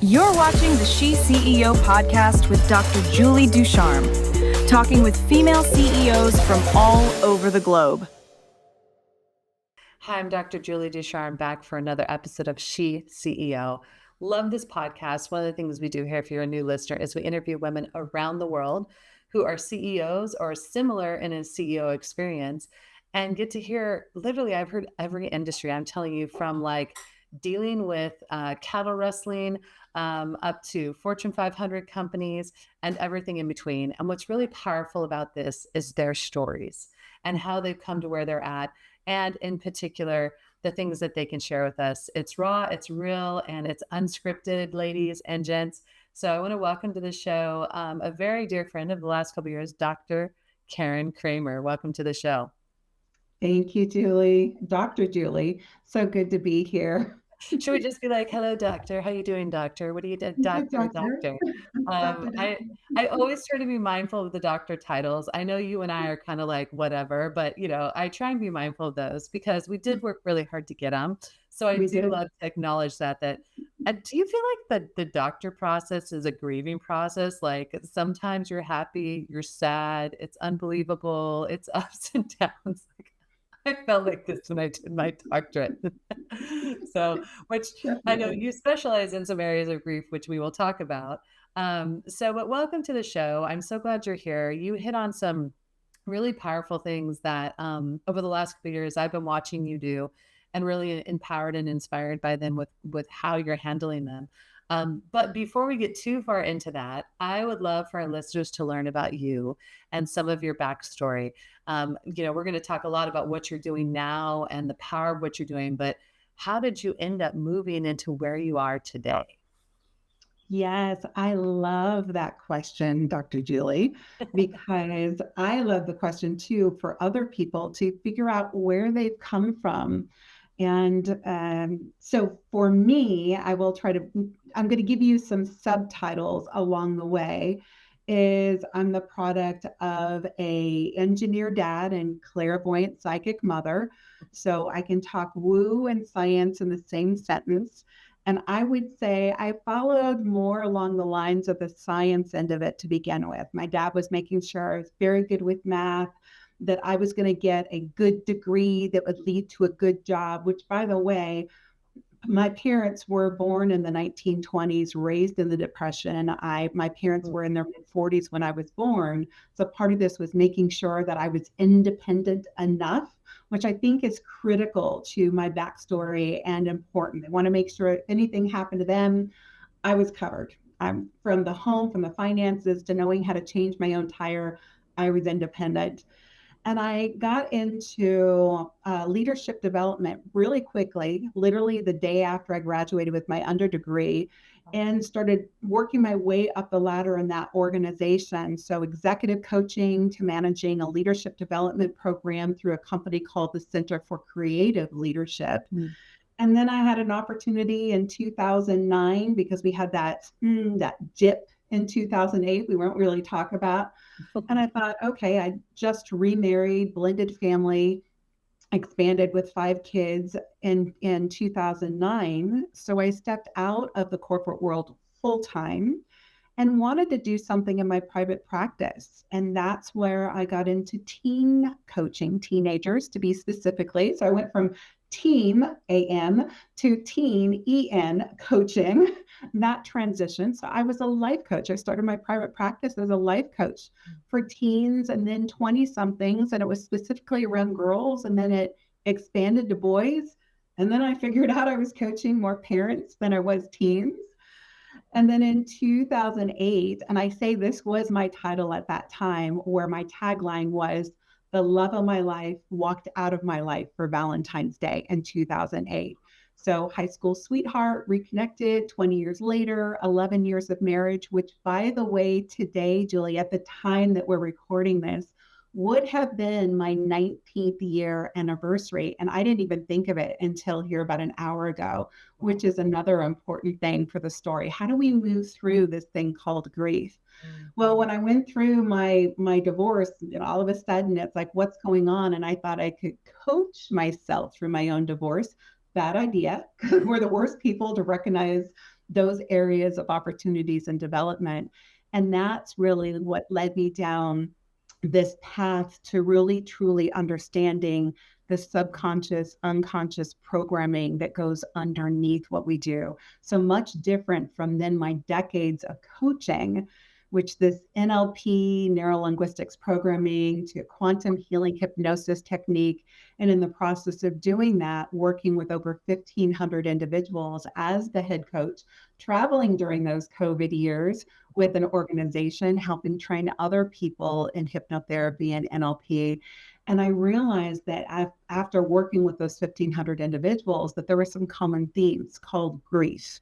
You're watching the She CEO podcast with Dr. Julie Ducharme, talking with female CEOs from all over the globe. Hi, I'm Dr. Julie Ducharme, back for another episode of She CEO. Love this podcast. One of the things we do here, if you're a new listener, is we interview women around the world who are CEOs or similar in a CEO experience and get to hear, literally, I've heard every industry. I'm telling you, from like dealing with cattle wrestling up to Fortune 500 companies and everything in between. And what's really powerful about this is their stories and how they've come to where they're at. And in particular, the things that they can share with us. It's raw, it's real, and it's unscripted, ladies and gents. So I want to welcome to the show a very dear friend of the last couple of years, Dr. Kramer. Welcome to the show. Thank you, Julie. Dr. Julie, so good to be here. Should we just be like, hello, doctor? How you doing, doctor? What do you do? Doctor. I always try to be mindful of the doctor titles. I know you and I are kind of like whatever, but I try and be mindful of those because we did work really hard to get them. So I do love to acknowledge that. Do you feel like the doctor process is a grieving process? Like sometimes you're happy, you're sad, it's unbelievable, it's ups and downs. I felt like this when I did my doctorate. Which I know you specialize in some areas of grief, which we will talk about. But welcome to the show. I'm so glad you're here. You hit on some really powerful things that over the last couple of years I've been watching you do and really empowered and inspired by them with how you're handling them. But before we get too far into that, I would love for our listeners to learn about you and some of your backstory. We're going to talk a lot about what you're doing now and the power of what you're doing, but how did you end up moving into where you are today? Yes, I love that question, Dr. Julie, because I love the question too for other people to figure out where they've come from. And so for me, I'm going to give you some subtitles along the way. I'm the product of a engineer dad and clairvoyant psychic mother. So I can talk woo and science in the same sentence. And I would say I followed more along the lines of the science end of it to begin with. My dad was making sure I was very good with math, that I was going to get a good degree that would lead to a good job, which, by the way, my parents were born in the 1920s, raised in the Depression. My parents were in their mid-40s when I was born. So part of this was making sure that I was independent enough, which I think is critical to my backstory and important. They want to make sure if anything happened to them, I was covered. I'm from the home, from the finances to knowing how to change my own tire. I was independent. And I got into leadership development really quickly, literally the day after I graduated with my under degree, and started working my way up the ladder in that organization. So executive coaching to managing a leadership development program through a company called the Center for Creative Leadership. And then I had an opportunity in 2009 because we had that dip in 2008 we won't really talk about. And I thought, okay, I just remarried, blended family, expanded with 5 kids in 2009. So I stepped out of the corporate world full time and wanted to do something in my private practice. And that's where I got into teen coaching, teenagers to be specifically. So I went from team AM to teen EN coaching, that transition. So I was a life coach. I started my private practice as a life coach for teens and then 20 somethings. And it was specifically around girls. And then it expanded to boys. And then I figured out I was coaching more parents than I was teens. And then in 2008, and I say this was my title at that time, where my tagline was, "The love of my life walked out of my life for Valentine's Day" in 2008. So high school sweetheart, reconnected 20 years later, 11 years of marriage, which, by the way, today, Julie, at the time that we're recording this, would have been my 19th year anniversary. And I didn't even think of it until here about an hour ago, which is another important thing for the story. How do we move through this thing called grief? Well, when I went through my divorce, all of a sudden it's like, what's going on? And I thought I could coach myself through my own divorce. Bad idea. We're the worst people to recognize those areas of opportunities and development. And that's really what led me down this path to really truly understanding the subconscious, unconscious programming that goes underneath what we do. So much different from then my decades of coaching, which this NLP, neuro linguistics programming, to quantum healing hypnosis technique. And in the process of doing that, working with over 1,500 individuals as the head coach, traveling during those COVID years with an organization, helping train other people in hypnotherapy and NLP. And I realized that after working with those 1,500 individuals, that there were some common themes called grief.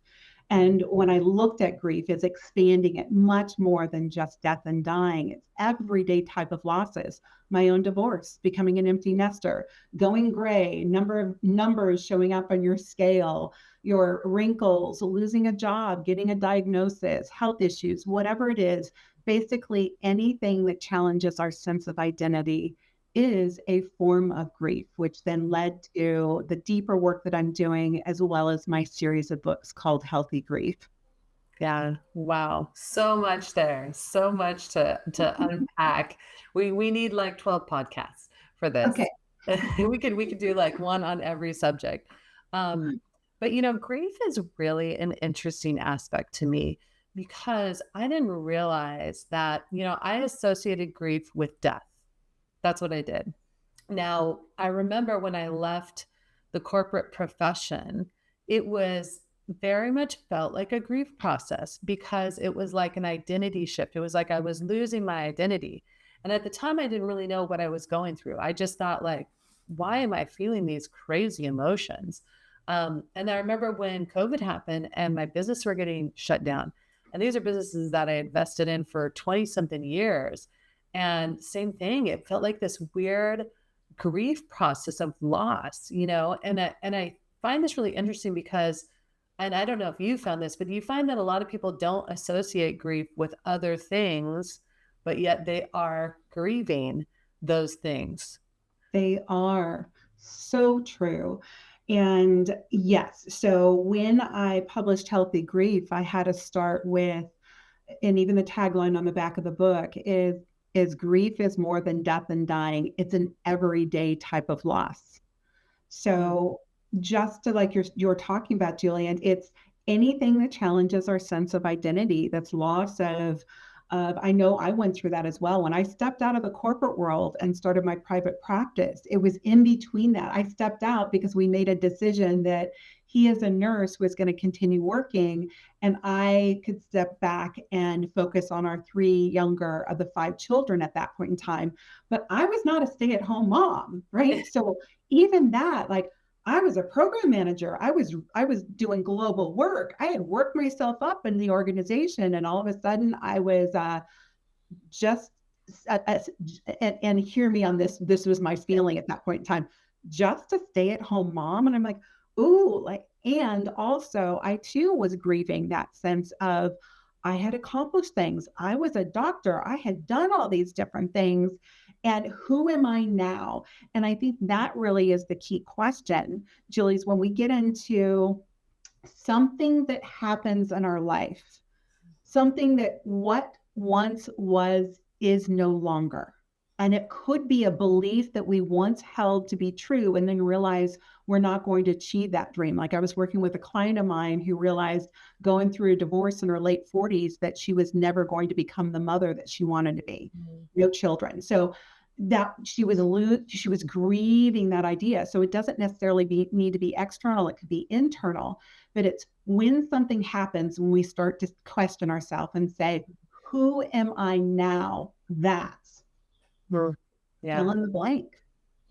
And when I looked at grief, it's expanding it much more than just death and dying. It's everyday type of losses. My own divorce, becoming an empty nester, going gray, number of numbers showing up on your scale, your wrinkles, losing a job, getting a diagnosis, health issues, whatever it is, basically anything that challenges our sense of identity is a form of grief, which then led to the deeper work that I'm doing, as well as my series of books called Healthy Grief. Yeah. Wow. So much there. So much to unpack. We need like 12 podcasts for Okay. this. We could do like one on every subject. Um, but grief is really an interesting aspect to me because I didn't realize that, I associated grief with death. That's what I did. Now, I remember when I left the corporate profession, it was very much felt like a grief process because it was like an identity shift. It was like I was losing my identity. And at the time, I didn't really know what I was going through. I just thought, like, why am I feeling these crazy emotions? And I remember when COVID happened and my business were getting shut down. And these are businesses that I invested in for 20 something years. And same thing, it felt like this weird grief process of loss, and I find this really interesting because, and I don't know if you found this, but you find that a lot of people don't associate grief with other things, but yet they are grieving those things. They are so true. And yes, so when I published Healthy Grief, I had to start with, and even the tagline on the back of the book is grief is more than death and dying. It's an everyday type of loss. So just to like you're talking about, Julian, it's anything that challenges our sense of identity, that's loss of I know I went through that as well. When I stepped out of the corporate world and started my private practice, it was in between that. I stepped out because we made a decision that he as a nurse was going to continue working and I could step back and focus on our three younger of the five children at that point in time. But I was not a stay-at-home mom, right? So even that, like I was a program manager. I was doing global work. I had worked myself up in the organization, and all of a sudden, I was just and hear me on this. This was my feeling at that point in time, just a stay-at-home mom, and I'm like, ooh, like, and also I too was grieving that sense of I had accomplished things. I was a doctor. I had done all these different things. And who am I now? And I think that really is the key question, Julie, is when we get into something that happens in our life, something that what once was is no longer. And it could be a belief that we once held to be true and then realize we're not going to achieve that dream. Like I was working with a client of mine who realized going through a divorce in her late 40s that she was never going to become the mother that she wanted to be, no children. So that she was grieving that idea. So it doesn't necessarily need to be external, it could be internal, but it's when something happens when we start to question ourselves and say, who am I now? That's Yeah. fill in the blank.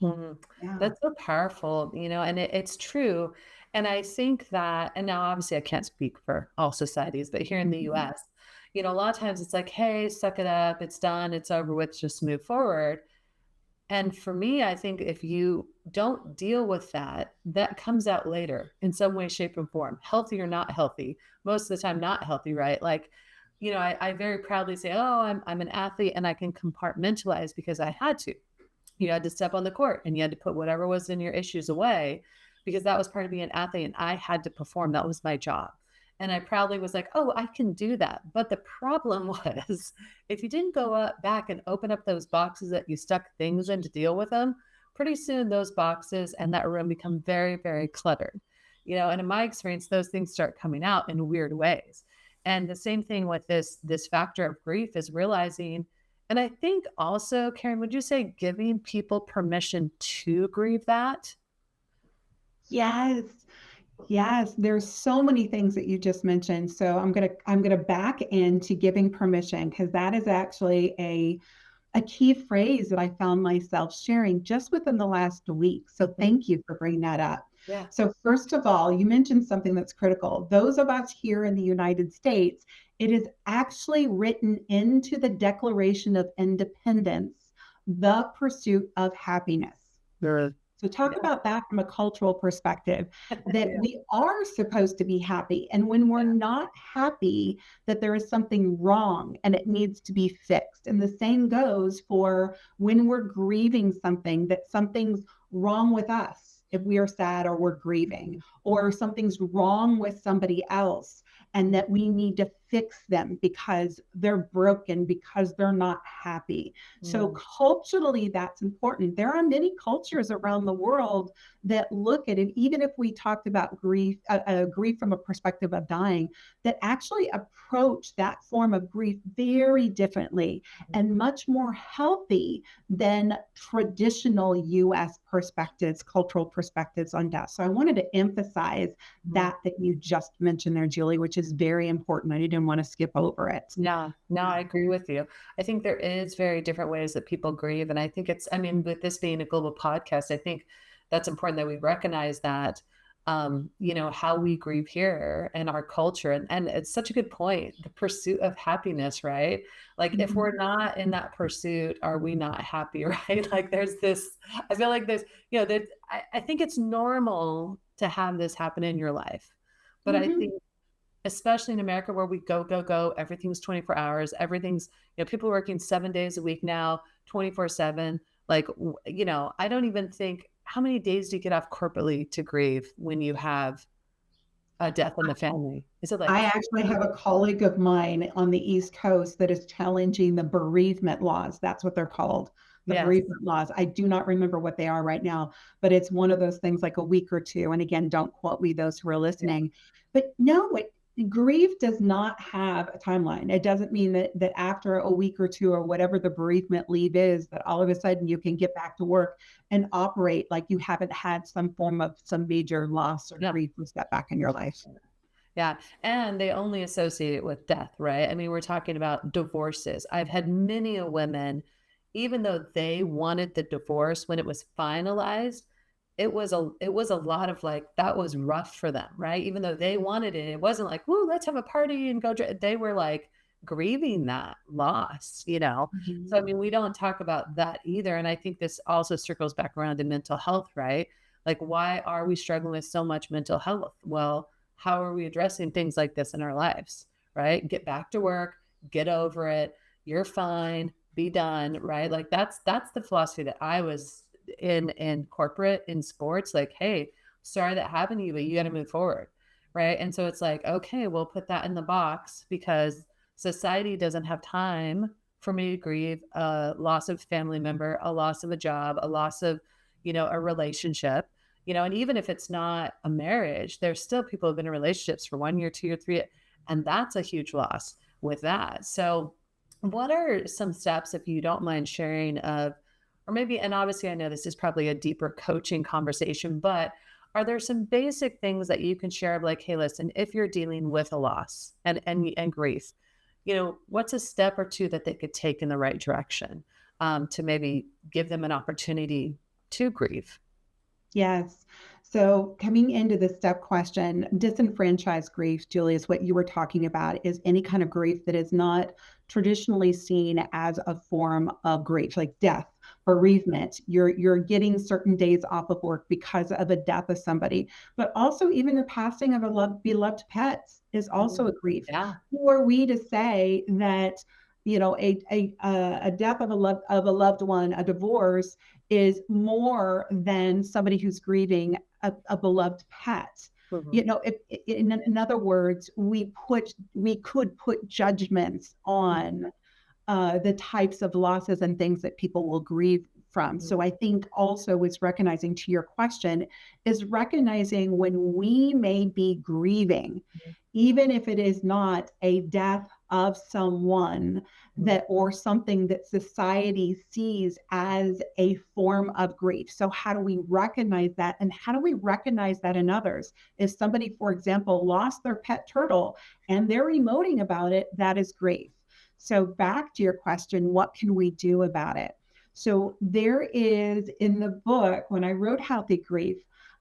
Yeah. That's so powerful, and it's true. And I think that, and now obviously I can't speak for all societies, but here in the US, a lot of times it's like, hey, suck it up, it's done, it's over with, just move forward. And for me, I think if you don't deal with that, that comes out later in some way, shape, and form, healthy or not healthy. Most of the time, not healthy, right? Like, I very proudly say, oh, I'm an athlete and I can compartmentalize because I had to. You had to step on the court and you had to put whatever was in your issues away because that was part of being an athlete and I had to perform. That was my job. And I proudly was like, oh, I can do that. But the problem was, if you didn't go up back and open up those boxes that you stuck things in to deal with them, pretty soon those boxes and that room become very, very cluttered. And in my experience, those things start coming out in weird ways. And the same thing with this factor of grief is realizing, and I think also, Karen, would you say giving people permission to grieve that? Yes. Yes, there's so many things that you just mentioned. So I'm gonna back into giving permission because that is actually a key phrase that I found myself sharing just within the last week. So Mhm. thank you for bringing that up. Yeah. So first of all, you mentioned something that's critical. Those of us here in the United States, it is actually written into the Declaration of Independence, the pursuit of happiness. Sure. So talk Yeah. about that from a cultural perspective, that Yeah. we are supposed to be happy. And when we're not happy, that there is something wrong and it needs to be fixed. And the same goes for when we're grieving something, that something's wrong with us if we are sad or we're grieving, or something's wrong with somebody else, and that we need to fix them because they're broken, because they're not happy. So Mm. culturally, that's important. There are many cultures around the world that look at it, even if we talked about grief from a perspective of dying, that actually approach that form of grief very differently and much more healthy than traditional US perspectives, cultural perspectives on death. So I wanted to emphasize Mhm. that you just mentioned there, Julie, which is very important. I didn't want to skip over it. Yeah, no, I agree with you. I think there is very different ways that people grieve, and I think I mean, with this being a global podcast, I think that's important that we recognize that, how we grieve here and our culture, and it's such a good point, the pursuit of happiness, right? Like, if Mhm. we're not in that pursuit, are we not happy, right? Like, there's this, I feel like there's, that I think it's normal to have this happen in your life, but I Mhm. think especially in America where we go, go, go, everything's 24 hours, everything's, people working 7 days a week now, 24/7. Like, I don't even think how many days do you get off corporately to grieve when you have a death in the family? Is it like I actually have a colleague of mine on the East Coast that is challenging the bereavement laws. That's what they're called, the yes. bereavement laws. I do not remember what they are right now, but it's one of those things like a week or two. And again, don't quote me, those who are Yeah. listening. But no, grief does not have a timeline. It doesn't mean that after a week or two or whatever the bereavement leave is, that all of a sudden you can get back to work and operate like you haven't had some major loss or Yeah. grief or setback in your life. Yeah, and they only associate it with death, right? I mean, we're talking about divorces. I've had many a women, even though they wanted the divorce when it was finalized, it was a lot of like that was rough for them, right? Even though they wanted it, it wasn't like, "Woo, let's have a party and go." They were like grieving that loss. So I Mhm. mean, we don't talk about that either, and I think this also circles back around to mental health, right? Like, why are we struggling with so much mental health? Well, how are we addressing things like this in our lives, right? Get back to work, get over it. You're fine, be done, right? Like that's the philosophy that I was in corporate, in sports, like, hey, sorry that happened to you, but you got to move forward. Right. And so it's like, okay, we'll put that in the box because society doesn't have time for me to grieve a loss of family member, a loss of a job, a loss of, a relationship. And even if it's not a marriage, there's still people who've been in relationships for 1 year, 2 year, 3 year, and that's a huge loss with that. So, what are some steps, if you don't mind sharing, or maybe, and obviously, I know this is probably a deeper coaching conversation, but are there some basic things that you can share of like, hey, listen, if you're dealing with a loss and grief, what's a step or two that they could take in the right direction to maybe give them an opportunity to grieve? Yes. So coming into the step question, disenfranchised grief, Julie, is what you were talking about, is any kind of grief that is not traditionally seen as a form of grief, like death, bereavement. You're getting certain days off of work because of a death of somebody, but also even the passing of a beloved pets is also Mm. a grief. Yeah. Who are we to say that, a death of a loved one, a divorce is more than somebody who's grieving a beloved pet. Mhm. You know, in other words, we could put judgments on the types of losses and things that people will grieve from. Mhm. So I think also is recognizing, to your question, is recognizing when we may be grieving, even if it is not a death of someone Mhm. that or something that society sees as a form of grief. So how do we recognize that, and how do we recognize that in others? If somebody, for example, lost their pet turtle and they're emoting about it, that is grief. So back to your question, what can we do about it? So there is in the book, when I wrote Healthy Grief,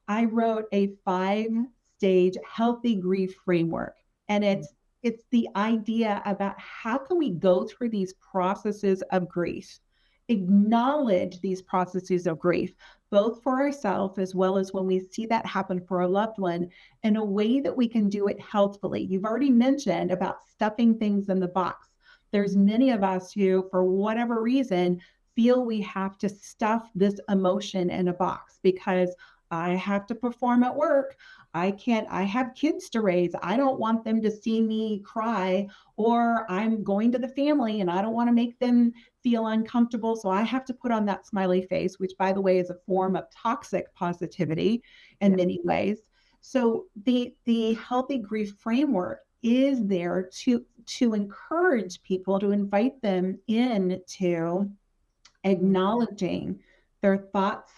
I wrote a 5-stage healthy grief framework. And it's the idea about how can we go through these processes of grief, acknowledge these processes of grief, both for ourselves as well as when we see that happen for a loved one, in a way that we can do it healthfully. You've already mentioned about stuffing things in the box. There's many of us who, for whatever reason, feel we have to stuff this emotion in a box because I have to perform at work. I can't, I have kids to raise. I don't want them to see me cry, or I'm going to the family and I don't want to make them feel uncomfortable. So I have to put on that smiley face, which, by the way, is a form of toxic positivity in Yeah. many ways. So the healthy grief framework is there to encourage people, to invite them into Mhm. acknowledging their thoughts,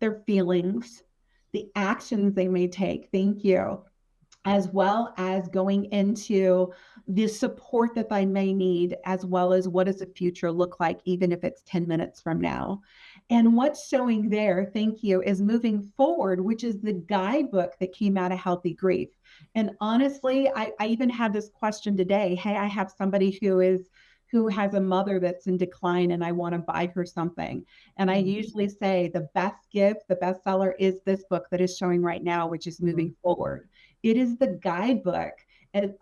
their feelings, the actions they may take. Thank you. As well as going into the support that they may need, as well as what does the future look like, even if it's 10 minutes from now. And what's showing there, thank you, is moving forward, which is the guidebook that came out of Healthy Grief. And honestly, I even had this question today. Hey, I have somebody who has a mother that's in decline and I want to buy her something. And I Mhm. usually say the best gift, the bestseller is this book that is showing right now, which is Mhm. Moving Forward. It is the guidebook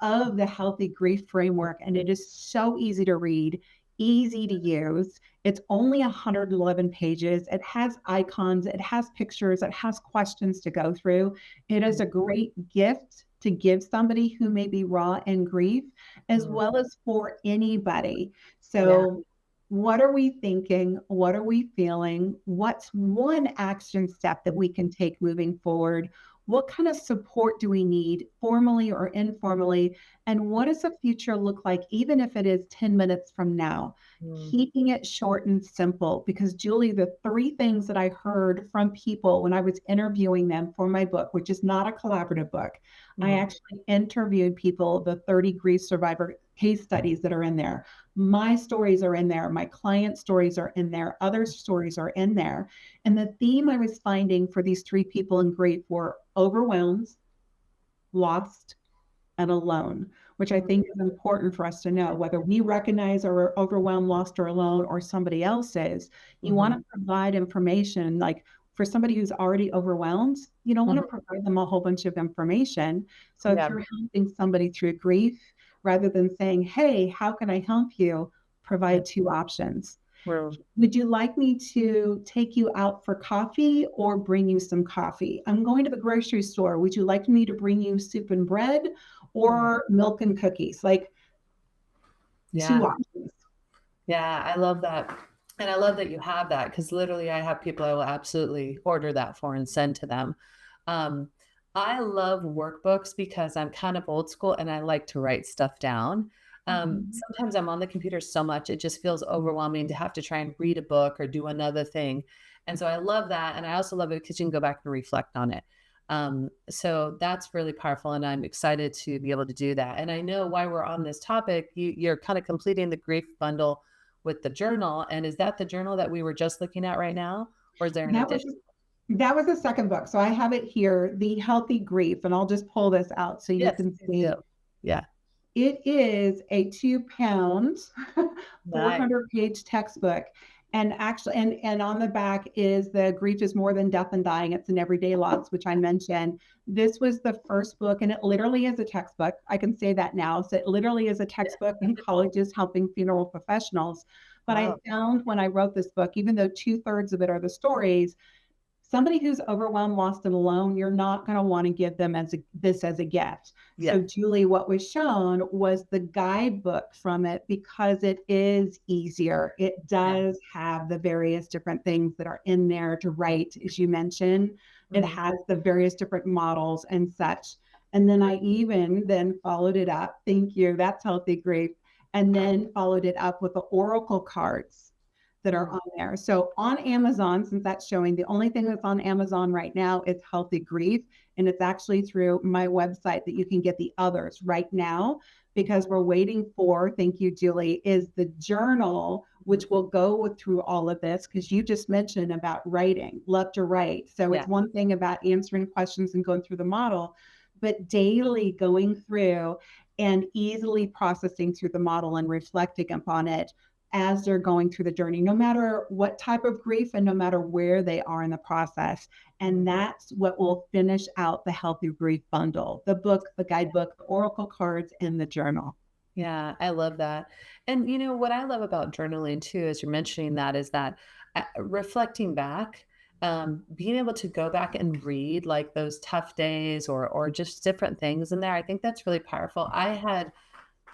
of the healthy grief framework, and it is so easy to read, easy to use. It's only 111 pages. It has icons, it has pictures, it has questions to go through. It is a great gift to give somebody who may be raw in grief, as Mhm. well as for anybody. Yeah. So, what are we thinking? What are we feeling? What's one action step that we can take moving forward? What kind of support do we need, formally or informally? And what does the future look like, even if it is 10 minutes from now? Mhm. Keeping it short and simple. Because, Julie, the three things that I heard from people when I was interviewing them for my book, which is not a collaborative book, I Mhm. actually interviewed people, the 30 grief survivor case studies that are in there. My stories are in there. My client stories are in there. Other stories are in there. And the theme I was finding for these three people in grief were overwhelmed, lost, and alone, which I Mhm. think is important for us to know. Whether we recognize or we're overwhelmed, lost, or alone, or somebody else is, you want Mhm. to provide information. Like for somebody who's already overwhelmed, you don't want to Mhm. provide them a whole bunch of information. So if Yeah. you're helping somebody through grief, rather than saying, hey, how can I help you? Yeah. Provide two options. We're Would you like me to take you out for coffee or bring you some coffee? I'm going to the grocery store. Would you like me to bring you soup and bread Mhm. or milk and cookies? Like two Yeah. options. Yeah, I love that. And I love that you have that because literally I have people I will absolutely order that for and send to them. Um, I love workbooks because I'm kind of old school and I like to write stuff down. Mhm. Sometimes I'm on the computer so much, it just feels overwhelming to have to try and read a book or do another thing. And so I love that. And I also love it because you can go back and reflect on it. So that's really powerful. And I'm excited to be able to do that. And I know why we're on this topic, you're kind of completing the grief bundle with the journal. And is that the journal that we were just looking at right now? Or is there an That was addition? that was the second book. So I have it here, The Healthy Grief, and I'll just pull this out so you Yes, can please do. see. Yeah. It is a 2 pound, Nice. 400-page textbook. And actually, and on the back is the Grief is More Than Death and Dying. It's an everyday loss, which I mentioned. This was the first book, and it literally is a textbook. I can say that now. So it literally is a textbook in colleges helping funeral professionals. But I Wow. found when I wrote this book, even though 2/3 of it are the stories, somebody who's overwhelmed, lost, and alone, you're not going to want to give them this as a gift. Yeah. So, Julie, what was shown was the guidebook from it because it is easier. It Yeah. does have the various different things that are in there to write, as you mentioned. It Mhm. has the various different models and such. And then I even then followed it up. Thank you. That's healthy grief. And then followed it up with the oracle cards that are Mm. on there. So on Amazon, since that's showing, the only thing that's on Amazon right now is Healthy Grief. And it's actually through my website that you can get the others right now because we're waiting for, thank you, Julie, is the journal, Mhm. which will go through all of this because you just mentioned about writing, love to write. So Yeah. it's one thing about answering questions and going through the model, but daily going through and easily processing through the model and reflecting upon it as they're going through the journey, no matter what type of grief and no matter where they are in the process. And Mhm. that's what will finish out the Healthy Grief bundle, the book, the guidebook, the oracle cards, and the journal. Yeah, I love that. And what I love about journaling too, as you're mentioning that, is that reflecting back, being able to go back and read like those tough days or just different things in there. I think that's really powerful. I had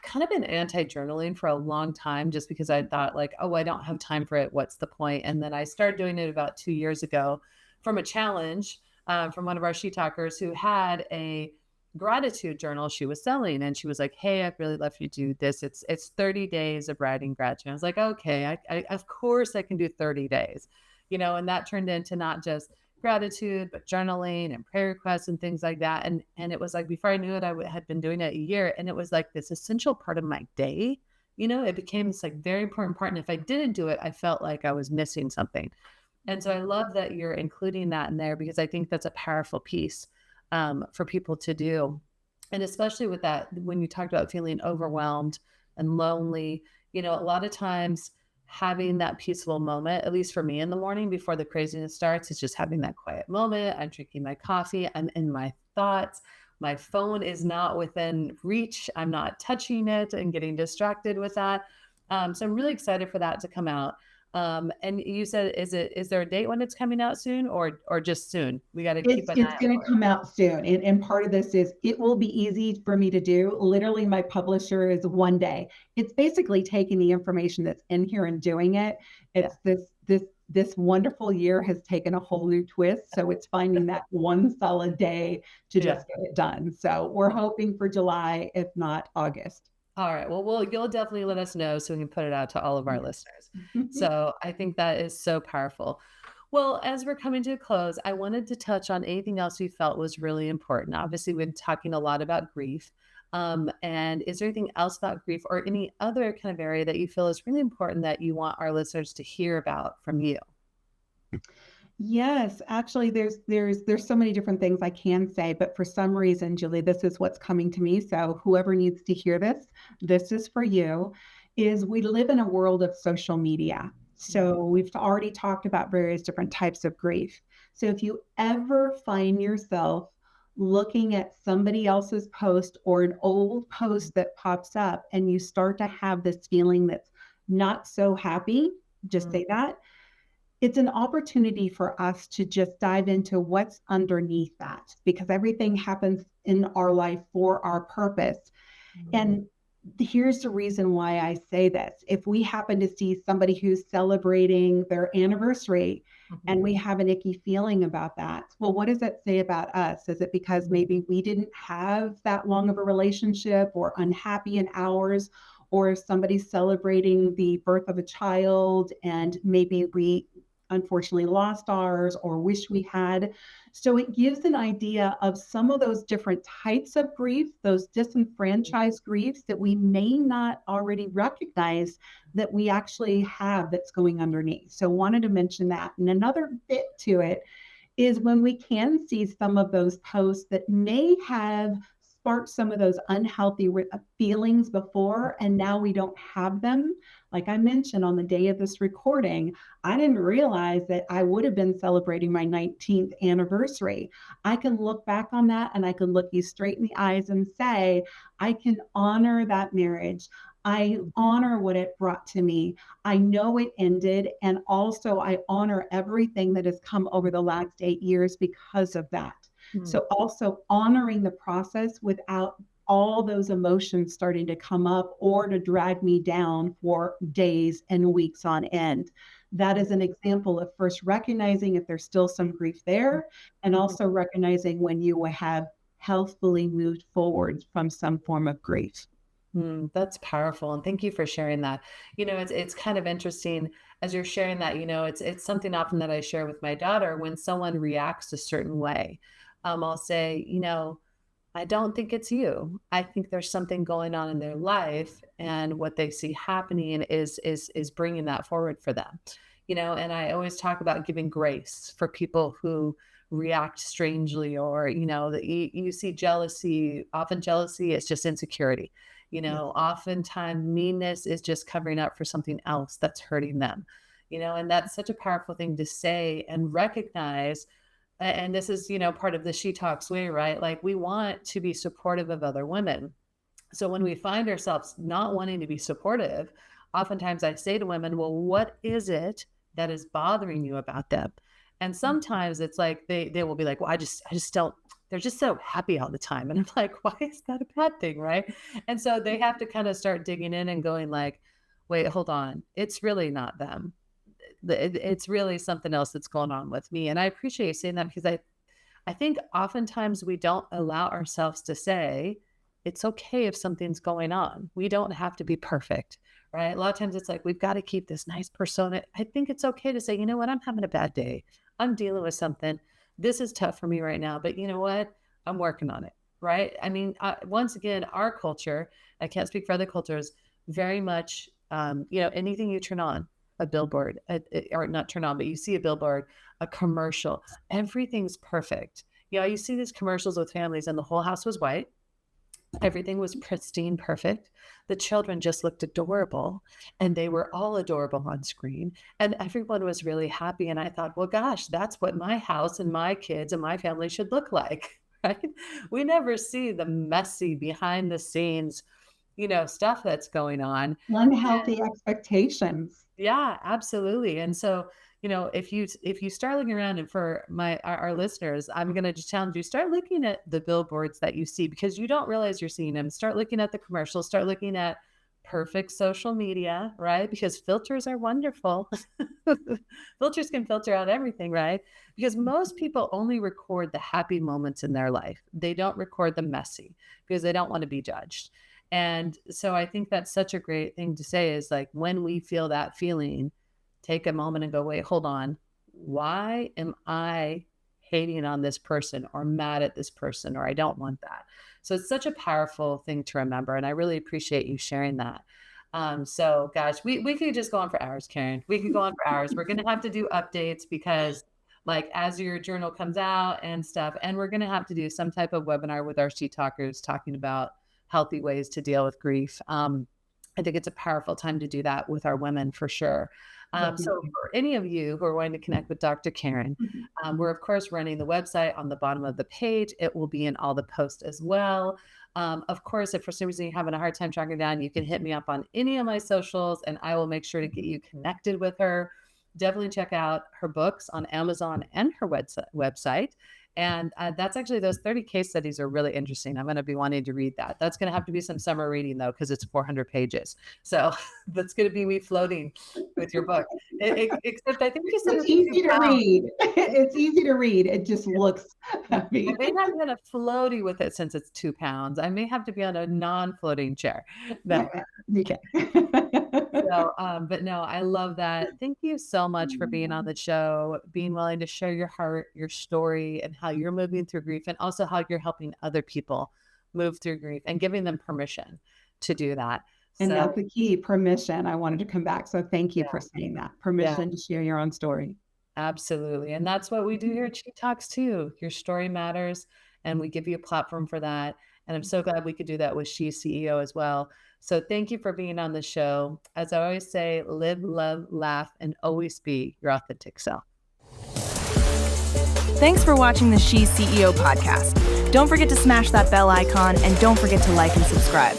kind of been anti-journaling for a long time just because I thought like, oh, I don't have time for it. What's the point? And then I started doing it about 2 years ago from a challenge from one of our she talkers who had a gratitude journal she was selling. And she was like, hey, I'd really love you to do this. It's 30 days of writing gratitude. I was like, okay, I of course I can do 30 days, and that turned into not just gratitude, but journaling and prayer requests and things like that. And it was like before I knew it, had been doing it a year, and it was like this essential part of my day. It became this like very important part. And if I didn't do it, I felt like I was missing something. And so I love that you're including that in there because I think that's a powerful piece for people to do. And especially with that, when you talked about feeling overwhelmed and lonely, a lot of times having that peaceful moment, at least for me in the morning before the craziness starts, is just having that quiet moment. I'm drinking my coffee. I'm in my thoughts. My phone is not within reach. I'm not touching it and getting distracted with that. So I'm really excited for that to come out. And you said, is there a date when it's coming out soon or just soon? We got to keep an It's eye out going to for it. come out soon. And part of this is it will be easy for me to do. Literally, my publisher is one day. It's basically taking the information that's in here and doing it. Yeah. It's this wonderful year has taken a whole new twist. So it's finding that one solid day to Yeah. just get it done. So we're hoping for July, if not August. All right. Well, you'll definitely let us know so we can put it out to all of our listeners. So I think that is so powerful. Well, as we're coming to a close, I wanted to touch on anything else you felt was really important. Obviously, we've been talking a lot about grief. And is there anything else about grief or any other kind of area that you feel is really important that you want our listeners to hear about from you? Yes, actually, there's so many different things I can say, but for some reason, Julie, this is what's coming to me. So whoever needs to hear this, this is for you. Is we live in a world of social media. So we've already talked about various different types of grief. So if you ever find yourself looking at somebody else's post or an old post that pops up, and you start to have this feeling that's not so happy, just Mhm. say that it's an opportunity for us to just dive into what's underneath that because everything happens in our life for our purpose. Mhm. And here's the reason why I say this. If we happen to see somebody who's celebrating their anniversary Mhm. and we have an icky feeling about that, well, what does that say about us? Is it because maybe we didn't have that long of a relationship or unhappy in ours? Or if somebody's celebrating the birth of a child and maybe we unfortunately lost ours or wish we had. So it gives an idea of some of those different types of grief, those disenfranchised griefs that we may not already recognize that we actually have that's going underneath. So wanted to mention that. And another bit to it is when we can see some of those posts that may have sparked some of those unhealthy feelings before, and now we don't have them. Like I mentioned on the day of this recording, I didn't realize that I would have been celebrating my 19th anniversary. I can look back on that and I can look you straight in the eyes and say, I can honor that marriage. I honor what it brought to me. I know it ended. And also, I honor everything that has come over the last 8 years because of that. Mm, So, also honoring the process without all those emotions starting to come up or to drag me down for days and weeks on end. That is an example of first recognizing if there's still some grief there, and mhm. also recognizing when you have healthfully moved forward from some form of grief. That's powerful, and thank you for sharing that. It's kind of interesting as you're sharing that. It's something often that I share with my daughter when someone reacts a certain way. I'll say, I don't think it's you. I think there's something going on in their life, and what they see happening is bringing that forward for them. And I always talk about giving grace for people who react strangely, or that you see jealousy. Often jealousy is just insecurity. Yes. Oftentimes meanness is just covering up for something else that's hurting them. And that's such a powerful thing to say and recognize. And this is, part of the She Talks way, right? Like, we want to be supportive of other women. So when we find ourselves not wanting to be supportive, oftentimes I say to women, well, what is it that is bothering you about them? And sometimes it's like they will be like, well, I just don't, they're just so happy all the time. And I'm like, why is that a bad thing? Right. And so they have to kind of start digging in and going like, wait, hold on. It's really not them. It's really something else that's going on with me. And I appreciate you saying that, because I think oftentimes we don't allow ourselves to say, it's okay if something's going on. We don't have to be perfect, right? A lot of times it's like, we've got to keep this nice persona. I think it's okay to say, you know what? I'm having a bad day. I'm dealing with something. This is tough for me right now, but you know what? I'm working on it, right? I mean, once again, our culture, I can't speak for other cultures, very much, anything you turn on, a billboard, or not turn on, but you see a billboard, a commercial, everything's perfect. You see these commercials with families and the whole house was white. Everything was pristine, perfect. The children just looked adorable, and they were all adorable on screen, and everyone was really happy. And I thought, well, gosh, that's what my house and my kids and my family should look like, right? We never see the messy behind the scenes, stuff that's going on. Unhealthy expectations. Yeah, absolutely. And so, if you start looking around, and for our listeners, I'm going to just challenge you, start looking at the billboards that you see, because you don't realize you're seeing them. Start looking at the commercials, start looking at perfect social media, right? Because filters are wonderful. Filters can filter out everything, right? Because most people only record the happy moments in their life. They don't record the messy, because they don't want to be judged. And so I think that's such a great thing to say, is like, when we feel that feeling, take a moment and go, wait, hold on. Why am I hating on this person, or mad at this person, or I don't want that? So it's such a powerful thing to remember. And I really appreciate you sharing that. So gosh, we could just go on for hours, Karen. We could go on for hours. We're going to have to do updates, because like, as your journal comes out and stuff, and we're going to have to do some type of webinar with our She Talkers talking about healthy ways to deal with grief. I think it's a powerful time to do that with our women, for sure. So Definitely. for any of you who are wanting to connect with Dr. Karen, Mhm. we're of course running the website on the bottom of the page. It will be in all the posts as well. Of course, if for some reason you're having a hard time tracking down, you can hit me up on any of my socials, and I will make sure to get you connected with her. Definitely check out her books on Amazon and her website. And that's actually, those 30 case studies are really interesting. I'm going to be wanting to read that. That's going to have to be some summer reading, though, because it's 400 pages. So that's going to be me floating with your book. Except I think you said It's it's easy to 2 pounds. read. It's easy to read. It just looks I heavy. may not be on a floaty with it, since it's 2 pounds. I may have to be on a non-floating chair. No. Okay. So, but no, I love that. Thank you so much for being on the show, being willing to share your heart, your story, and how you're moving through grief, and also how you're helping other people move through grief and giving them permission to do that. And So, that's the key, permission. I wanted to come back. So thank you yeah, for saying that. yeah, Permission to share your own story. absolutely. And that's what we do here at She Talks too. Your story matters, and we give you a platform for that. And I'm so glad we could do that with She CEO as well. So thank you for being on the show. As I always say, live, love, laugh, and always be your authentic self. Thanks for watching the She CEO podcast. Don't forget to smash that bell icon, and don't forget to like and subscribe.